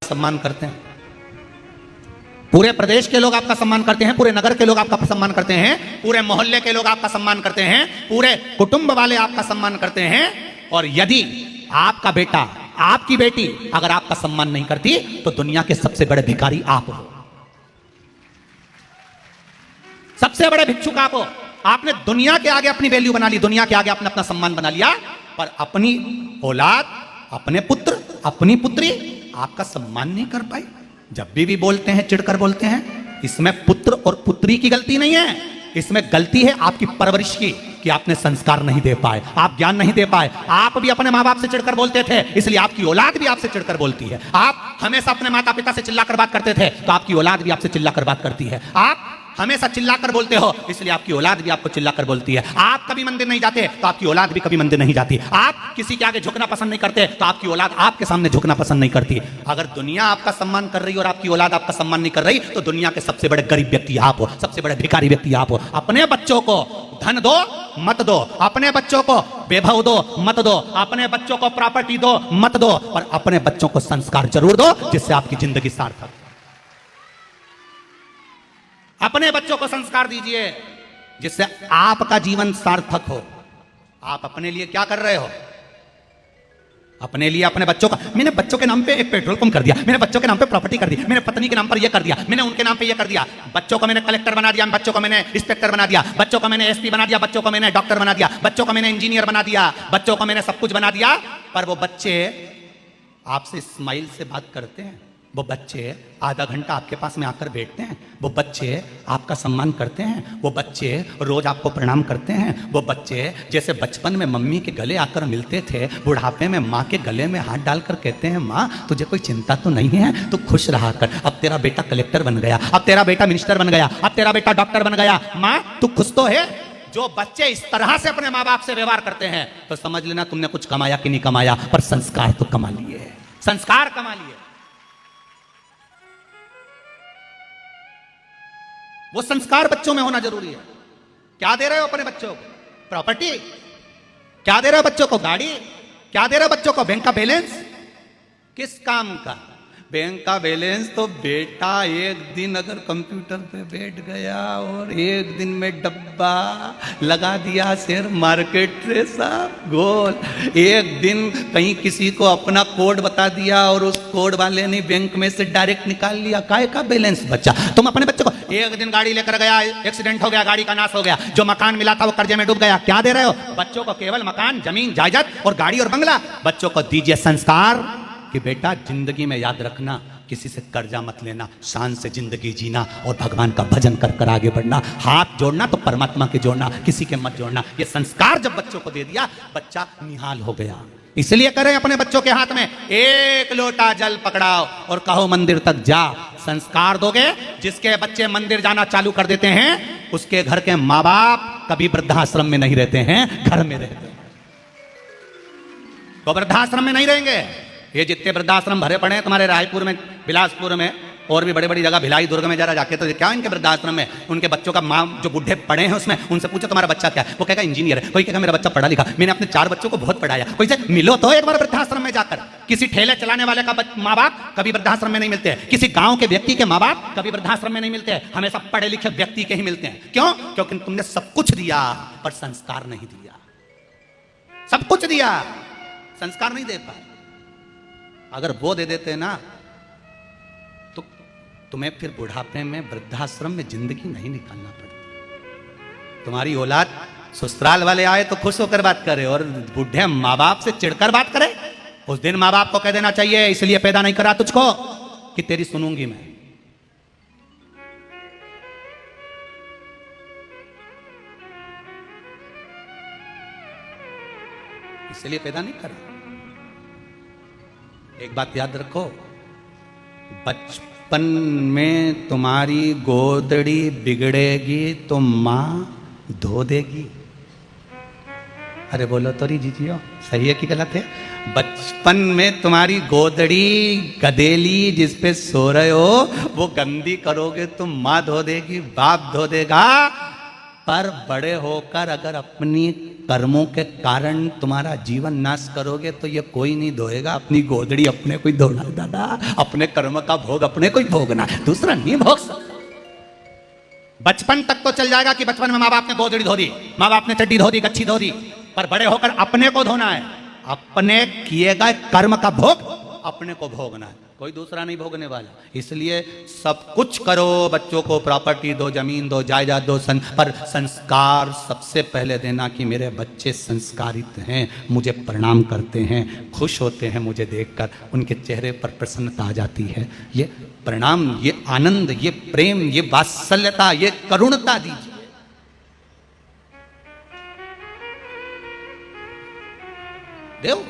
सम्मान करते हैं, पूरे प्रदेश के लोग आपका सम्मान करते हैं, पूरे नगर के लोग आपका सम्मान करते हैं, पूरे मोहल्ले के लोग आपका सम्मान करते हैं, पूरे कुटुंब वाले आपका सम्मान करते हैं। और यदि आपका बेटा, आपकी बेटी अगर आपका सम्मान नहीं करती तो दुनिया के सबसे बड़े भिखारी आप हो, सबसे बड़े भिक्षुक आप हो। आपने दुनिया के आगे अपनी वैल्यू बना ली, दुनिया के आगे आपने अपना सम्मान बना लिया, पर अपनी औलाद, अपने पुत्र, अपनी पुत्री आपका सम्मान नहीं कर पाई। जब भी बोलते हैं चिढ़कर बोलते हैं, इसमें पुत्र और पुत्री की गलती नहीं है, इसमें गलती है आपकी परवरिश की, कि आपने संस्कार नहीं दे पाए, आप ज्ञान नहीं दे पाए। आप भी अपने माँ बाप से चिढ़कर बोलते थे, इसलिए आपकी औलाद भी आपसे चिढ़कर बोलती है। आप हमेशा अपने माता पिता से चिल्लाकर बात करते थे, तो आपकी औलाद भी आपसे चिल्लाकर बात करती है। आप हमेशा चिल्लाकर बोलते हो, इसलिए आपकी औलाद भी आपको चिल्लाकर बोलती है। आप कभी मंदिर नहीं जाते तो आपकी औलाद भी कभी मंदिर नहीं जाती। आप किसी के आगे झुकना पसंद नहीं करते तो आपकी औलाद आपके सामने झुकना पसंद नहीं करती। अगर दुनिया आपका सम्मान कर रही और आपकी औलाद आपका सम्मान नहीं कर रही, तो दुनिया के सबसे बड़े गरीब व्यक्ति आप हो, सबसे बड़े भिखारी व्यक्ति आप हो। अपने बच्चों को धन दो मत दो, अपने बच्चों को वैभव दो मत दो, अपने बच्चों को प्रॉपर्टी दो मत दो, और अपने बच्चों को संस्कार जरूर दो, जिससे आपकी जिंदगी सार्थक। अपने बच्चों को संस्कार दीजिए जिससे आपका जीवन सार्थक हो। आप अपने लिए क्या कर रहे हो? अपने लिए, अपने बच्चों का, मैंने बच्चों के नाम पे एक पेट्रोल पंप कर दिया, मैंने बच्चों के नाम पे प्रॉपर्टी कर दी, मैंने पत्नी के नाम पर ये कर दिया, मैंने उनके नाम पे ये कर दिया, बच्चों को मैंने कलेक्टर बना दिया, बच्चों को मैंने इंस्पेक्टर बना दिया, बच्चों को मैंने एसपी बना दिया, बच्चों को मैंने डॉक्टर बना दिया, बच्चों को मैंने इंजीनियर बना दिया, बच्चों को मैंने सब कुछ बना दिया। पर वो बच्चे आपसे स्माइल से बात करते हैं, वो बच्चे आधा घंटा आपके पास में आकर बैठते हैं, वो बच्चे आपका सम्मान करते हैं, वो बच्चे रोज आपको प्रणाम करते हैं, वो बच्चे जैसे बचपन में मम्मी के गले आकर मिलते थे, बुढ़ापे में माँ के गले में हाथ डालकर कहते हैं, माँ तुझे कोई चिंता तो नहीं है, तू खुश रहा कर, अब तेरा बेटा कलेक्टर बन गया, अब तेरा बेटा मिनिस्टर बन गया, अब तेरा बेटा डॉक्टर बन गया, माँ तू खुश तो है। जो बच्चे इस तरह से अपने माँ बाप से व्यवहार करते हैं, तो समझ लेना तुमने कुछ कमाया कि नहीं कमाया, पर संस्कार तो कमा लिए, संस्कार कमा लिए। वो संस्कार बच्चों में होना जरूरी है। क्या दे रहे हो अपने बच्चों को? प्रॉपर्टी? क्या दे रहे हो बच्चों को? गाड़ी? क्या दे रहे हो बच्चों को? बैंक का बैलेंस? किस काम का बैंक का बैलेंस? तो बेटा एक दिन अगर कंप्यूटर पे बैठ गया और एक दिन में डब्बा लगा दिया शेयर मार्केट से सब गोल, एक दिन कहीं किसी को अपना कोड बता दिया और उस कोड वाले ने बैंक में से डायरेक्ट निकाल लिया, काय का बैलेंस बचा? तुम अपने बच्चों को, एक दिन गाड़ी लेकर गया, एक्सीडेंट हो गया, गाड़ी का नाश हो गया, जो मकान मिला था वो कर्जे में डूब गया, क्या दे रहे हो बच्चों को? केवल मकान, जमीन, जायदाद और गाड़ी और बंगला। बच्चों को दीजिए संस्कार कि बेटा जिंदगी में याद रखना, किसी से कर्जा मत लेना, शान से जिंदगी जीना और भगवान का भजन कर कर आगे बढ़ना, हाथ जोड़ना तो परमात्मा के जोड़ना, किसी के मत जोड़ना। ये संस्कार जब बच्चों को दे दिया, बच्चा निहाल हो गया। इसलिए करें अपने बच्चों के हाथ में एक लोटा जल पकड़ाओ और कहो मंदिर तक जा। संस्कार दोगे, जिसके बच्चे मंदिर जाना चालू कर देते हैं, उसके घर के माँ बाप कभी वृद्धाश्रम में नहीं रहते हैं, घर में रहते हैं। तो वृद्धाश्रम में नहीं रहेंगे। ये जितने वृद्धाश्रम भरे पड़े हैं तुम्हारे रायपुर में, बिलासपुर में और भी बड़ी बड़ी जगह, भिलाई दुर्ग में जरा जाके तो क्या इनके वृद्धाश्रम में उनके बच्चों का माँ जो बुढ़े पड़े हैं उसमें, उनसे पूछो तुम्हारा बच्चा क्या है, वो कहेगा इंजीनियर है, कोई कहेगा मेरा बच्चा पढ़ा लिखा, मैंने अपने 4 बच्चों को बहुत पढ़ाया। कोई से मिलो तो एक बार वृद्धाश्रम में जाकर। किसी ठेले चलाने वाले का माँ बाप कभी वृद्धाश्रम में नहीं मिलते हैं, किसी गाँव के व्यक्ति के माँ बाप कभी वृद्धाश्रम में नहीं मिलते हैं, हमेशा पढ़े लिखे व्यक्ति के ही मिलते हैं। क्यों? क्योंकि तुमने सब कुछ दिया पर संस्कार नहीं दिया। सब कुछ दिया, संस्कार नहीं दे पाए। अगर वो दे देते ना तो तुम्हें फिर बुढ़ापे में वृद्धाश्रम में जिंदगी नहीं निकालना पड़ती। तुम्हारी औलाद ससुराल वाले आए तो खुश होकर बात करे और बूढ़े माँ बाप से चिढ़कर बात करे, उस दिन माँ बाप को कह देना चाहिए इसलिए पैदा नहीं करा तुझको कि तेरी सुनूंगी मैं। इसलिए पैदा नहीं करा। एक बात याद रखो, बचपन में तुम्हारी गोदड़ी बिगड़ेगी तो माँ धो देगी। अरे बोलो तो जीजियो, सही है कि गलत है? बचपन में तुम्हारी गोदड़ी गदेली जिस पे सो रहे हो वो गंदी करोगे तो माँ धो देगी, बाप धो देगा। पर बड़े होकर अगर अपनी कर्मों के कारण तुम्हारा जीवन नाश करोगे तो ये कोई नहीं धोएगा, अपनी गोदड़ी अपने को ही धोना दादा, अपने कर्म का भोग अपने को ही भोगना, दूसरा नहीं भोग सकता। बचपन तक तो चल जाएगा कि बचपन में माँ बाप ने गोदड़ी धो दी, माँ बाप ने चड्डी धो दी, गच्छी धो दी, पर बड़े होकर अपने को धोना है, अपने किए गए कर्म का भोग अपने को भोगना है, कोई दूसरा नहीं भोगने वाला। इसलिए सब कुछ करो, बच्चों को प्रॉपर्टी दो, जमीन दो, जायदाद दो, पर संस्कार सबसे पहले देना कि मेरे बच्चे संस्कारित हैं, मुझे प्रणाम करते हैं, खुश होते हैं मुझे देखकर, उनके चेहरे पर प्रसन्नता आ जाती है। ये प्रणाम, ये आनंद, ये प्रेम, ये वात्सल्यता, ये करुणता दीजिए। देव